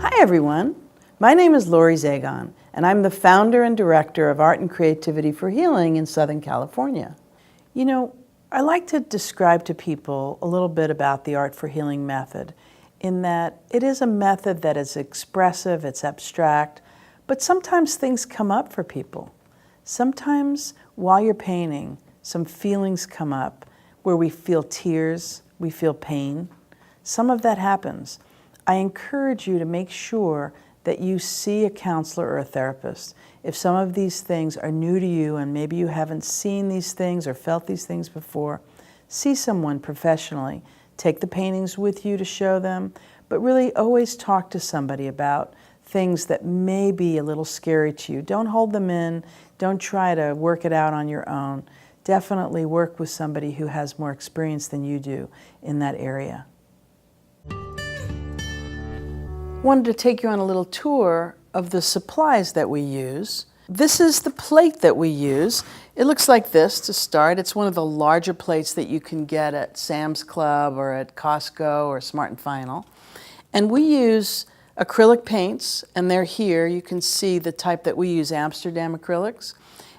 Hi everyone, my name is Lori Zagon and I'm the founder and director of Art and Creativity for Healing in Southern California. You know, I like to describe to people a little bit about the Art for Healing method in that it is a method that is expressive, it's abstract, but sometimes things come up for people. Sometimes while you're painting, some feelings come up where we feel tears, we feel pain. Some of that happens. I encourage you to make sure that you see a counselor or a therapist. If some of these things are new to you and maybe you haven't seen these things or felt these things before, see someone professionally. Take the paintings with you to show them, but really always talk to somebody about things that may be a little scary to you. Don't hold them in. Don't try to work it out on your own. Definitely work with somebody who has more experience than you do in that area. Wanted to take you on a little tour of the supplies that we use. This is the plate that we use. It looks like this to start. It's one of the larger plates that you can get at Sam's Club or at Costco or Smart & Final. And we use acrylic paints, and they're here. You can see the type that we use, Amsterdam acrylics.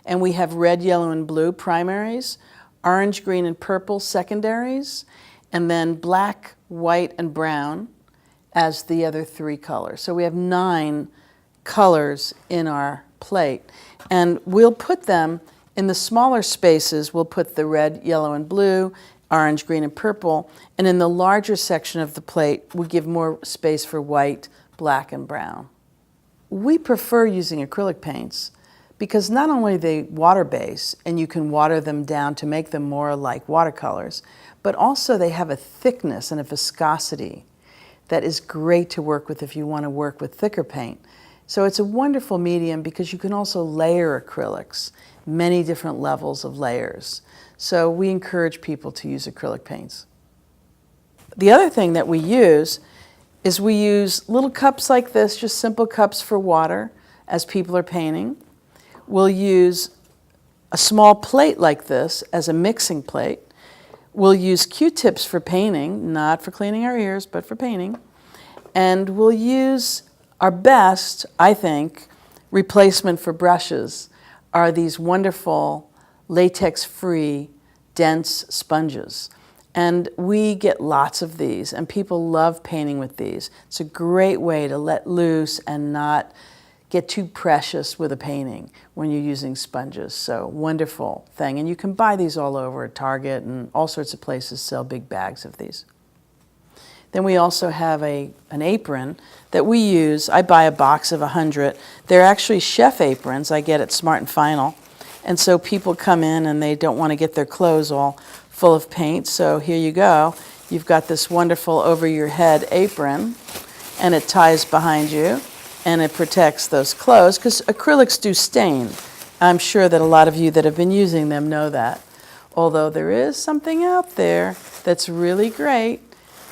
And we have red, yellow, and blue primaries, orange, green, and purple secondaries, and then black, white, and brown as the other three colors. So we have 9 colors in our plate. And we'll put them in the smaller spaces. We'll put the red, yellow, and blue, orange, green, and purple. And in the larger section of the plate, we give more space for white, black, and brown. We prefer using acrylic paints because not only are they water-based, and you can water them down to make them more like watercolors, but also they have a thickness and a viscosity that is great to work with if you want to work with thicker paint. So it's a wonderful medium because you can also layer acrylics, many different levels of layers. So we encourage people to use acrylic paints. The other thing that we use is we use little cups like this, just simple cups for water as people are painting. We'll use a small plate like this as a mixing plate. We'll use Q-tips for painting, not for cleaning our ears, but for painting. And we'll use our best, I think, replacement for brushes are these wonderful latex-free, dense sponges. And we get lots of these, and people love painting with these. It's a great way to let loose and not get too precious with a painting when you're using sponges. So wonderful thing. And you can buy these all over at Target, and all sorts of places sell big bags of these. Then we also have an apron that we use. I buy a box of 100. They're actually chef aprons I get at Smart & Final. And so people come in and they don't want to get their clothes all full of paint. So here you go. You've got this wonderful over your head apron, and it ties behind you. And it protects those clothes because acrylics do stain. I'm sure that a lot of you that have been using them know that. Although there is something out there that's really great.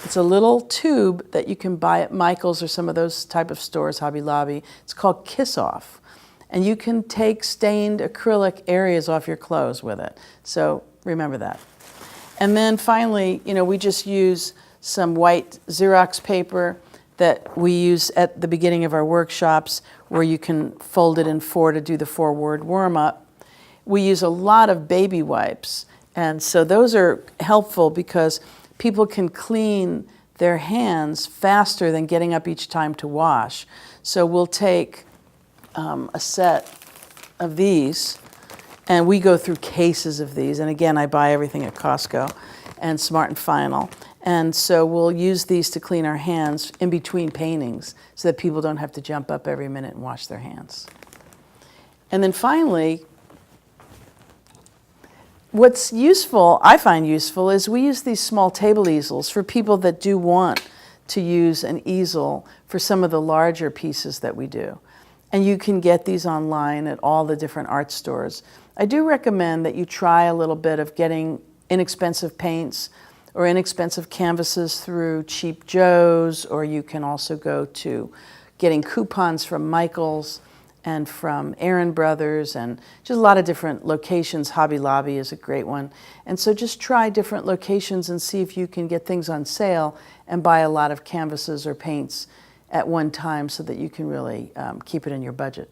It's a little tube that you can buy at Michael's or some of those type of stores, Hobby Lobby. It's called Kiss Off. And you can take stained acrylic areas off your clothes with it. So remember that. And then finally, you know, we just use some white Xerox paper that we use at the beginning of our workshops where you can fold it in 4 to do the 4-word warm-up. We use a lot of baby wipes, and so those are helpful because people can clean their hands faster than getting up each time to wash. So we'll take a set of these, and we go through cases of these, and again, I buy everything at Costco and Smart & Final. And so we'll use these to clean our hands in between paintings so that people don't have to jump up every minute and wash their hands. And then finally, what's useful, I find useful, is we use these small table easels for people that do want to use an easel for some of the larger pieces that we do. And you can get these online at all the different art stores. I do recommend that you try a little bit of getting inexpensive paints or inexpensive canvases through Cheap Joe's, or you can also go to getting coupons from Michael's and from Aaron Brothers, and just a lot of different locations. Hobby Lobby is a great one. And so just try different locations and see if you can get things on sale and buy a lot of canvases or paints at one time so that you can really keep it in your budget.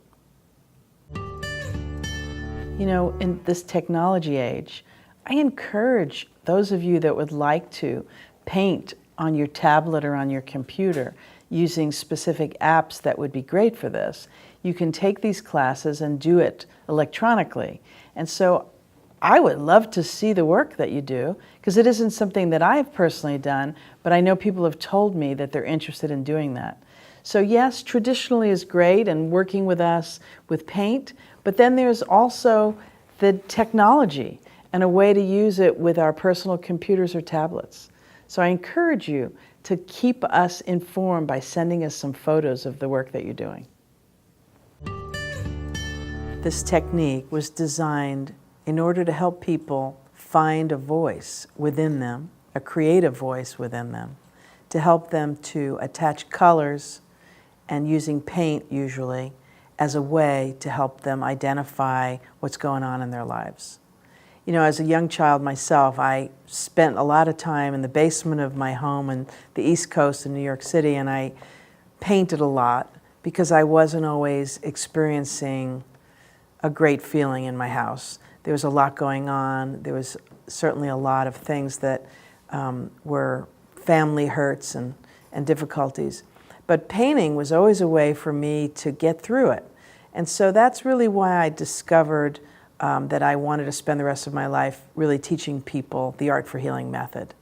You know, in this technology age, I encourage those of you that would like to paint on your tablet or on your computer using specific apps that would be great for this. You can take these classes and do it electronically. And so I would love to see the work that you do, because it isn't something that I've personally done, but I know people have told me that they're interested in doing that. So yes, traditionally is great and working with us with paint, but then there's also the technology and a way to use it with our personal computers or tablets. So I encourage you to keep us informed by sending us some photos of the work that you're doing. This technique was designed in order to help people find a voice within them, a creative voice within them, to help them to attach colors and using paint usually as a way to help them identify what's going on in their lives. You know, as a young child myself, I spent a lot of time in the basement of my home in the East Coast in New York City, and I painted a lot because I wasn't always experiencing a great feeling in my house. There was a lot going on. There was certainly a lot of things that were family hurts and difficulties. But painting was always a way for me to get through it. And so that's really why I discovered that I wanted to spend the rest of my life really teaching people the Art for Healing method.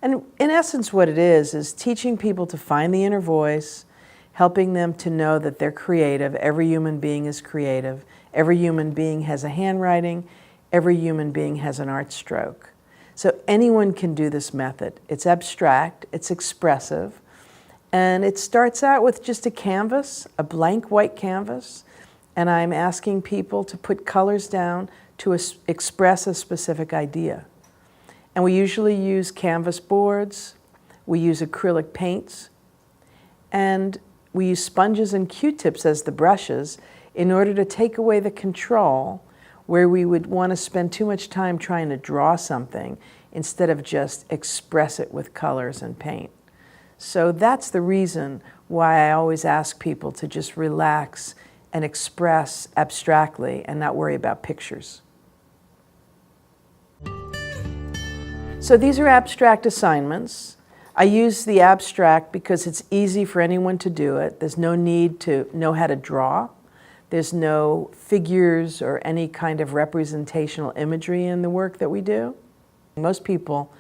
And in essence what it is teaching people to find the inner voice, helping them to know that they're creative. Every human being is creative. Every human being has a handwriting. Every human being has an art stroke. So anyone can do this method. It's abstract, it's expressive, and it starts out with just a canvas, a blank white canvas, and I'm asking people to put colors down to express a specific idea. And we usually use canvas boards, we use acrylic paints, and we use sponges and Q-tips as the brushes in order to take away the control where we would want to spend too much time trying to draw something instead of just express it with colors and paint. So that's the reason why I always ask people to just relax and express abstractly and not worry about pictures. So these are abstract assignments. I use the abstract because it's easy for anyone to do it. There's no need to know how to draw. There's no figures or any kind of representational imagery in the work that we do. Most people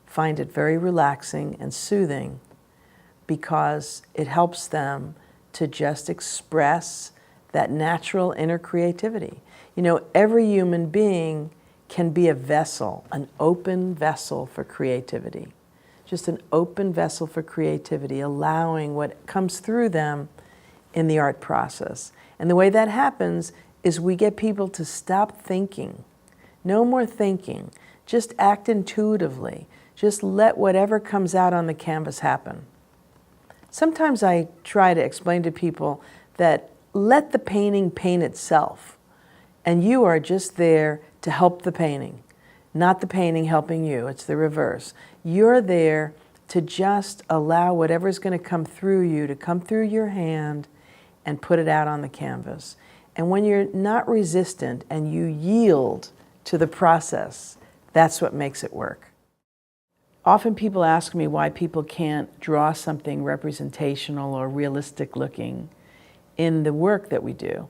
find it very relaxing and soothing because it helps them to just express that natural inner creativity. You know, every human being can be a vessel, an open vessel for creativity. Just an open vessel for creativity, allowing what comes through them in the art process. And the way that happens is we get people to stop thinking. No more thinking. Just act intuitively. Just let whatever comes out on the canvas happen. Sometimes I try to explain to people that let the painting paint itself, and you are just there to help the painting, not the painting helping you. It's the reverse. You're there to just allow whatever's going to come through you to come through your hand and put it out on the canvas. And when you're not resistant and you yield to the process, that's what makes it work. Often people ask me why people can't draw something representational or realistic looking in the work that we do.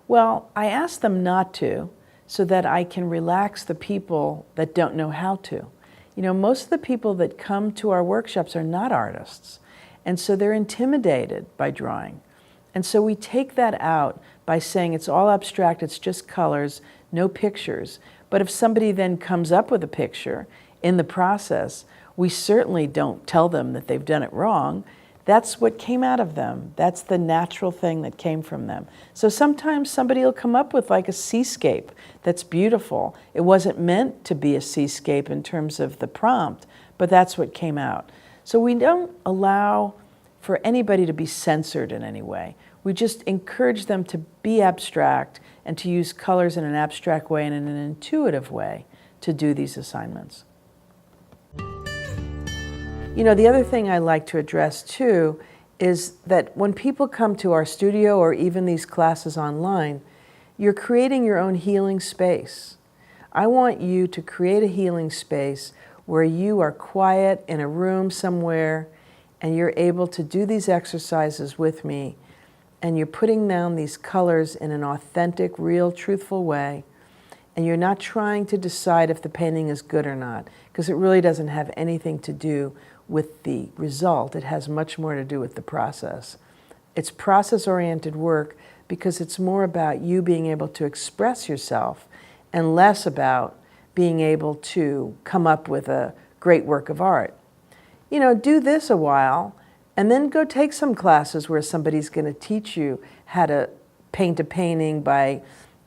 Well, I ask them not to so that I can relax the people that don't know how to. You know, most of the people that come to our workshops are not artists, and so they're intimidated by drawing. And so we take that out by saying it's all abstract, it's just colors, no pictures. But if somebody then comes up with a picture in the process, we certainly don't tell them that they've done it wrong. That's what came out of them. That's the natural thing that came from them. So sometimes somebody will come up with like a seascape that's beautiful. It wasn't meant to be a seascape in terms of the prompt, but that's what came out. So we don't allow for anybody to be censored in any way. We just encourage them to be abstract and to use colors in an abstract way and in an intuitive way to do these assignments. You know, the other thing I like to address too is that when people come to our studio or even these classes online, you're creating your own healing space. I want you to create a healing space where you are quiet in a room somewhere and you're able to do these exercises with me, and you're putting down these colors in an authentic, real, truthful way, and you're not trying to decide if the painting is good or not, because it really doesn't have anything to do with the result. It has much more to do with the process. It's process-oriented work because it's more about you being able to express yourself and less about being able to come up with a great work of art. You know, do this a while and then go take some classes where somebody's going to teach you how to paint a painting by,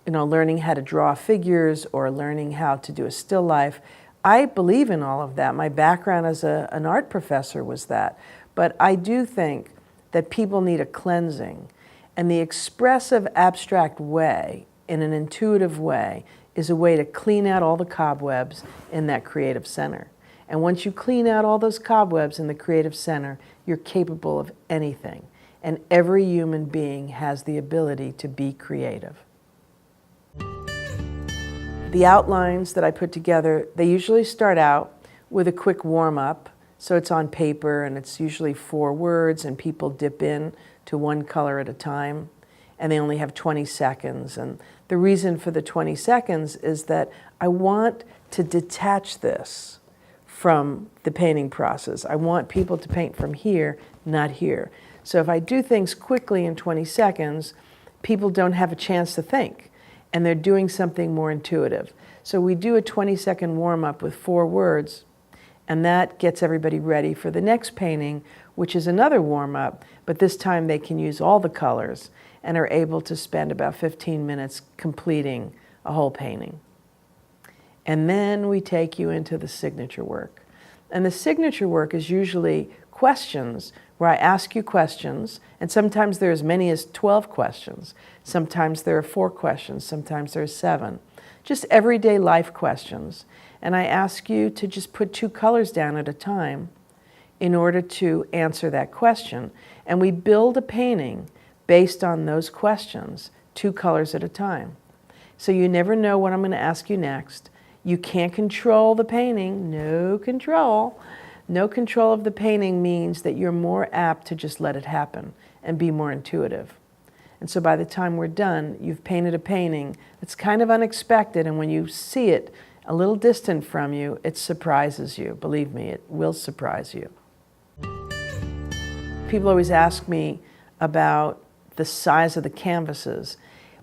learning how to draw figures or learning how to do a still life. I believe in all of that. My background as an art professor was that. But I do think that people need a cleansing. And the expressive, abstract way, in an intuitive way, is a way to clean out all the cobwebs in that creative center. And once you clean out all those cobwebs in the creative center, you're capable of anything. And every human being has the ability to be creative. The outlines that I put together, they usually start out with a quick warm-up. So it's on paper and it's usually 4 words and people dip in to one color at a time. And they only have 20 seconds. And the reason for the 20 seconds is that I want to detach this from the painting process. I want people to paint from here, not here. So if I do things quickly in 20 seconds, people don't have a chance to think, and they're doing something more intuitive. So we do a 20-second warm-up with 4 words, and that gets everybody ready for the next painting, which is another warm-up, but this time they can use all the colors and are able to spend about 15 minutes completing a whole painting. And then we take you into the signature work. And the signature work is usually questions, where I ask you questions, and sometimes there are as many as 12 questions. Sometimes there are 4 questions, sometimes there are 7. Just everyday life questions. And I ask you to just put 2 colors down at a time in order to answer that question. And we build a painting based on those questions, 2 colors at a time. So you never know what I'm going to ask you next. You can't control the painting, no control. No control of the painting means that you're more apt to just let it happen and be more intuitive. And so by the time we're done, you've painted a painting that's kind of unexpected, and when you see it a little distant from you, it surprises you. Believe me, it will surprise you. People always ask me about the size of the canvases.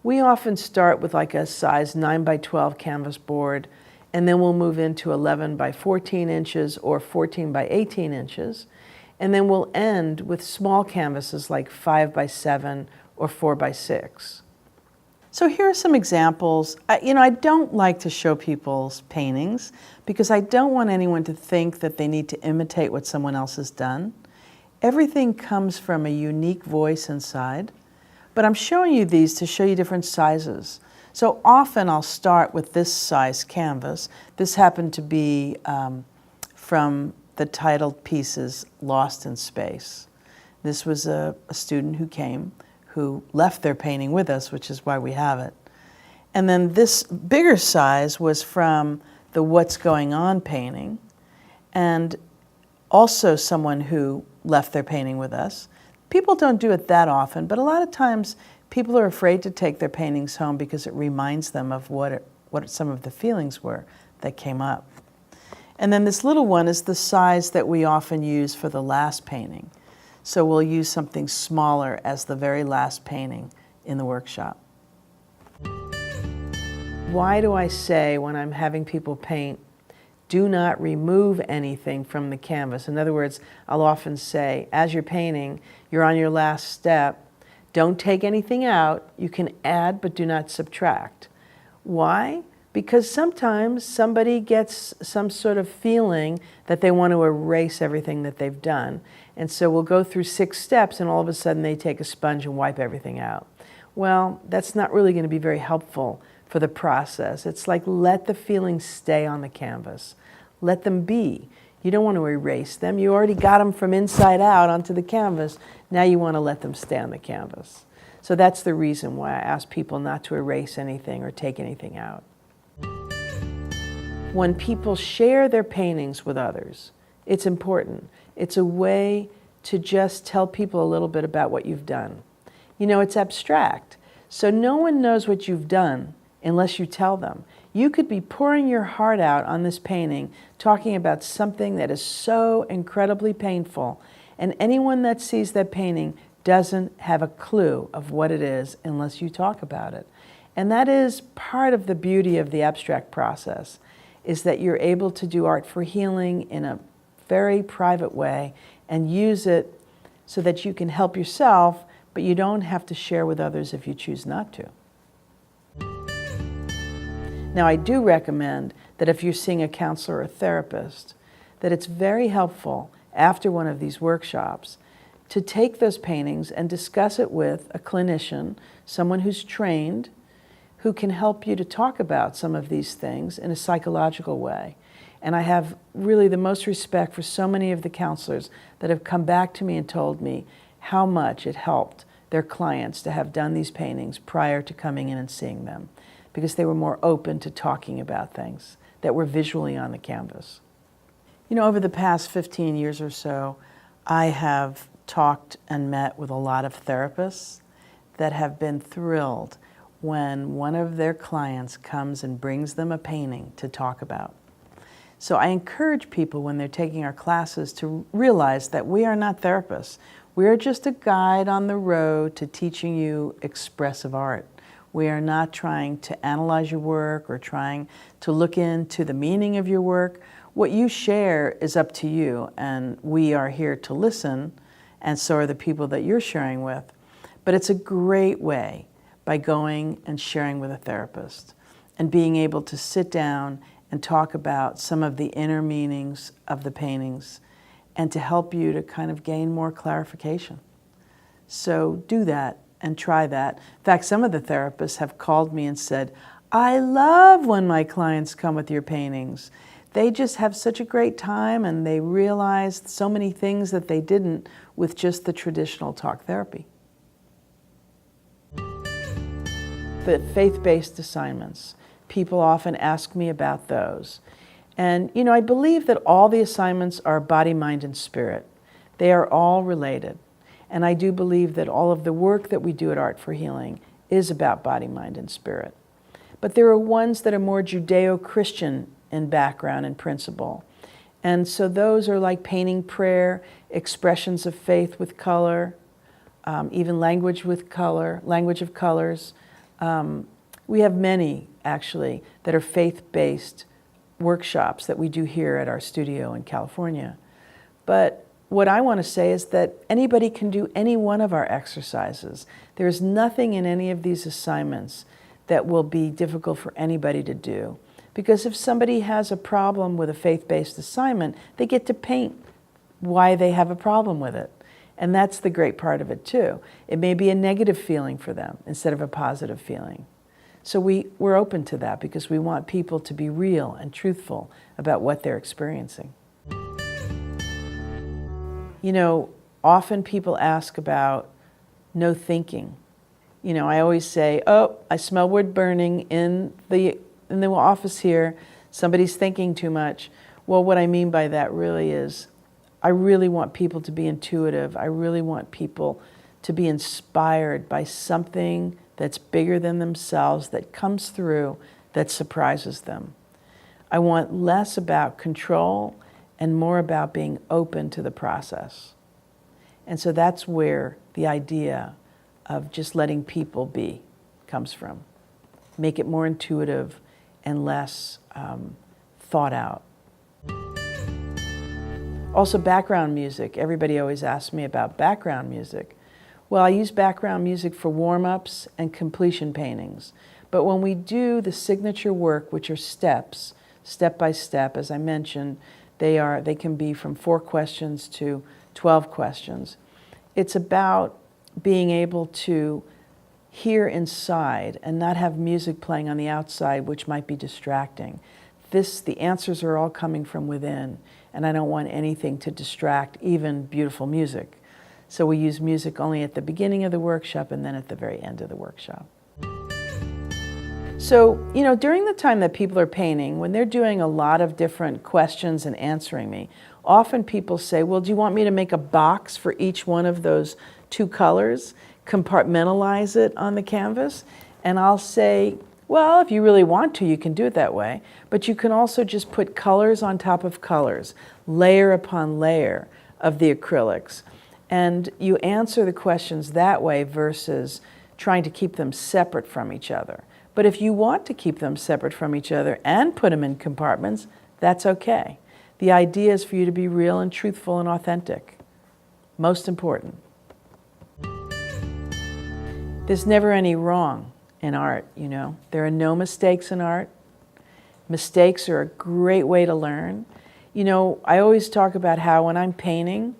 We often start with like a size 9 by 12 canvas board, and then we'll move into 11 by 14 inches or 14 by 18 inches. And then we'll end with small canvases like 5 by 7 or 4 by 6. So here are some examples. I don't like to show people's paintings because I don't want anyone to think that they need to imitate what someone else has done. Everything comes from a unique voice inside, but I'm showing you these to show you different sizes. So often I'll start with this size canvas. This happened to be from the titled pieces, Lost in Space. This was a student who came, who left their painting with us, which is why we have it. And then this bigger size was from the What's Going On painting, and also someone who left their painting with us. People don't do it that often, but a lot of times people are afraid to take their paintings home because it reminds them of what some of the feelings were that came up. And then this little one is the size that we often use for the last painting. So we'll use something smaller as the very last painting in the workshop. Why do I say when I'm having people paint, do not remove anything from the canvas? In other words, I'll often say, as you're painting, you're on your last step, don't take anything out. You can add, but do not subtract. Why? Because sometimes somebody gets some sort of feeling that they want to erase everything that they've done. And so we'll go through 6 steps and all of a sudden they take a sponge and wipe everything out. Well, that's not really going to be very helpful for the process. It's like let the feelings stay on the canvas. Let them be. You don't want to erase them. You already got them from inside out onto the canvas. Now you want to let them stay on the canvas. So that's the reason why I ask people not to erase anything or take anything out. When people share their paintings with others, it's important. It's a way to just tell people a little bit about what you've done. You know, it's abstract, so no one knows what you've done unless you tell them. You could be pouring your heart out on this painting, talking about something that is so incredibly painful, and anyone that sees that painting doesn't have a clue of what it is unless you talk about it. And that is part of the beauty of the abstract process, is that you're able to do art for healing in a very private way and use it so that you can help yourself, but you don't have to share with others if you choose not to. Now, I do recommend that if you're seeing a counselor or a therapist, that it's very helpful after one of these workshops to take those paintings and discuss it with a clinician, someone who's trained, who can help you to talk about some of these things in a psychological way. And I have really the most respect for so many of the counselors that have come back to me and told me how much it helped their clients to have done these paintings prior to coming in and seeing them, because they were more open to talking about things that were visually on the canvas. You know, over the past 15 years or so, I have talked and met with a lot of therapists that have been thrilled when one of their clients comes and brings them a painting to talk about. So I encourage people when they're taking our classes to realize that we are not therapists. We are just a guide on the road to teaching you expressive art. We are not trying to analyze your work or trying to look into the meaning of your work. What you share is up to you, and we are here to listen, and so are the people that you're sharing with. But it's a great way by going and sharing with a therapist and being able to sit down and talk about some of the inner meanings of the paintings and to help you to kind of gain more clarification. So do that and try that. In fact, some of the therapists have called me and said, I love when my clients come with your paintings. They just have such a great time and they realized so many things that they didn't with just the traditional talk therapy. The faith-based assignments. People often ask me about those. And, you know, I believe that all the assignments are body, mind, and spirit. They are all related. And I do believe that all of the work that we do at Art for Healing is about body, mind, and spirit. But there are ones that are more Judeo-Christian in background and principle. And so those are like painting prayer, expressions of faith with color, even language with color, language of colors. We have many, actually, that are faith-based workshops that we do here at our studio in California. But what I want to say is that anybody can do any one of our exercises. There's nothing in any of these assignments that will be difficult for anybody to do. Because if somebody has a problem with a faith-based assignment, they get to paint why they have a problem with it. And that's the great part of it too. It may be a negative feeling for them instead of a positive feeling. So we're open to that because we want people to be real and truthful about what they're experiencing. You know, often people ask about no thinking. You know, I always say, oh, I smell wood burning in the office here. Somebody's thinking too much. Well, what I mean by that really is I really want people to be intuitive. I really want people to be inspired by something that's bigger than themselves, that comes through, that surprises them. I want less about control and more about being open to the process. And so that's where the idea of just letting people be comes from. Make it more intuitive and less thought out. Also, background music. Everybody always asks me about background music. Well, I use background music for warm-ups and completion paintings. But when we do the signature work, which are steps, step by step, as I mentioned, they can be from 4 questions to 12 questions. It's about being able to hear inside and not have music playing on the outside, which might be distracting. The answers are all coming from within, and I don't want anything to distract, even beautiful music. So we use music only at the beginning of the workshop and then at the very end of the workshop. So, during the time that people are painting, when they're doing a lot of different questions and answering me, often people say, well, do you want me to make a box for each one of those two colors, compartmentalize it on the canvas? And I'll say, well, if you really want to, you can do it that way, but you can also just put colors on top of colors, layer upon layer of the acrylics. And you answer the questions that way versus trying to keep them separate from each other. But if you want to keep them separate from each other and put them in compartments, that's okay. The idea is for you to be real and truthful and authentic. Most important. There's never any wrong in art, There are no mistakes in art. Mistakes are a great way to learn. I always talk about how when I'm painting,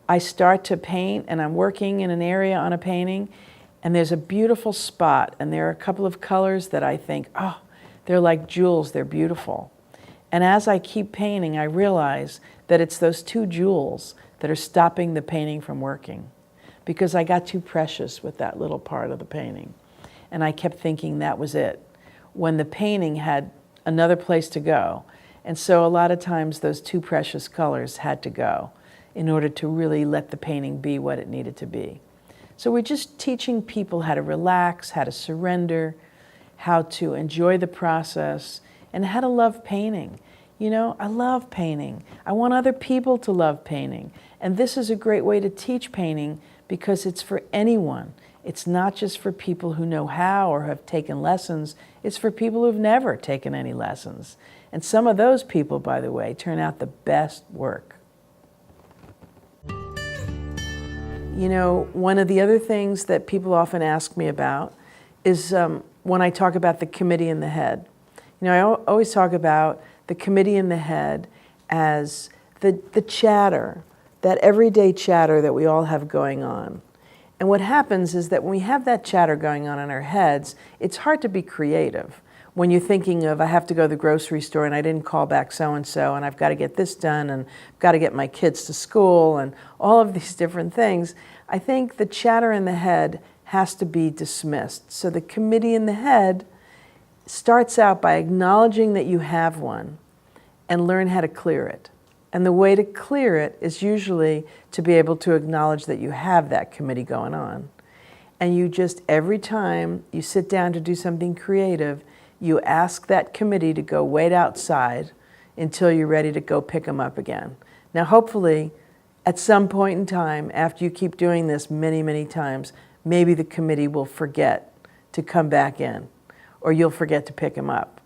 I start to paint and I'm working in an area on a painting, and there's a beautiful spot, and there are a couple of colors that I think, oh, they're like jewels, they're beautiful. And as I keep painting, I realize that it's those two jewels that are stopping the painting from working, because I got too precious with that little part of the painting. And I kept thinking that was it, when the painting had another place to go. And so a lot of times those two precious colors had to go in order to really let the painting be what it needed to be. So we're just teaching people how to relax, how to surrender, how to enjoy the process, and how to love painting. I love painting. I want other people to love painting. And this is a great way to teach painting because it's for anyone. It's not just for people who know how or have taken lessons. It's for people who've never taken any lessons. And some of those people, by the way, turn out the best work. One of the other things that people often ask me about is when I talk about the committee in the head. I always talk about the committee in the head as the chatter, that everyday chatter that we all have going on. And what happens is that when we have that chatter going on in our heads, it's hard to be creative. When you're thinking of, I have to go to the grocery store and I didn't call back so-and-so, and I've got to get this done, and I've got to get my kids to school, and all of these different things, I think the chatter in the head has to be dismissed. So the committee in the head starts out by acknowledging that you have one and learn how to clear it. And the way to clear it is usually to be able to acknowledge that you have that committee going on. And you just, every time you sit down to do something creative, you ask that committee to go wait outside until you're ready to go pick them up again. Now, hopefully, at some point in time, after you keep doing this many, many times, maybe the committee will forget to come back in, or you'll forget to pick them up.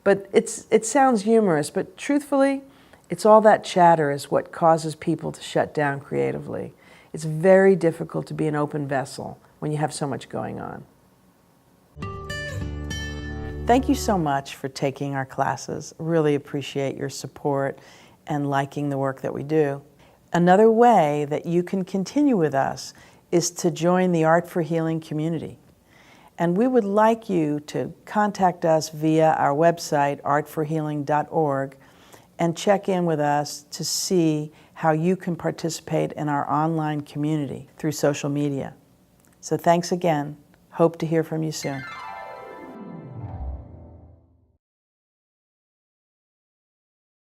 But it sounds humorous, but truthfully, it's all that chatter is what causes people to shut down creatively. It's very difficult to be an open vessel when you have so much going on. Thank you so much for taking our classes. Really appreciate your support and liking the work that we do. Another way that you can continue with us is to join the Art for Healing community. And we would like you to contact us via our website, artforhealing.org, and check in with us to see how you can participate in our online community through social media. So thanks again. Hope to hear from you soon.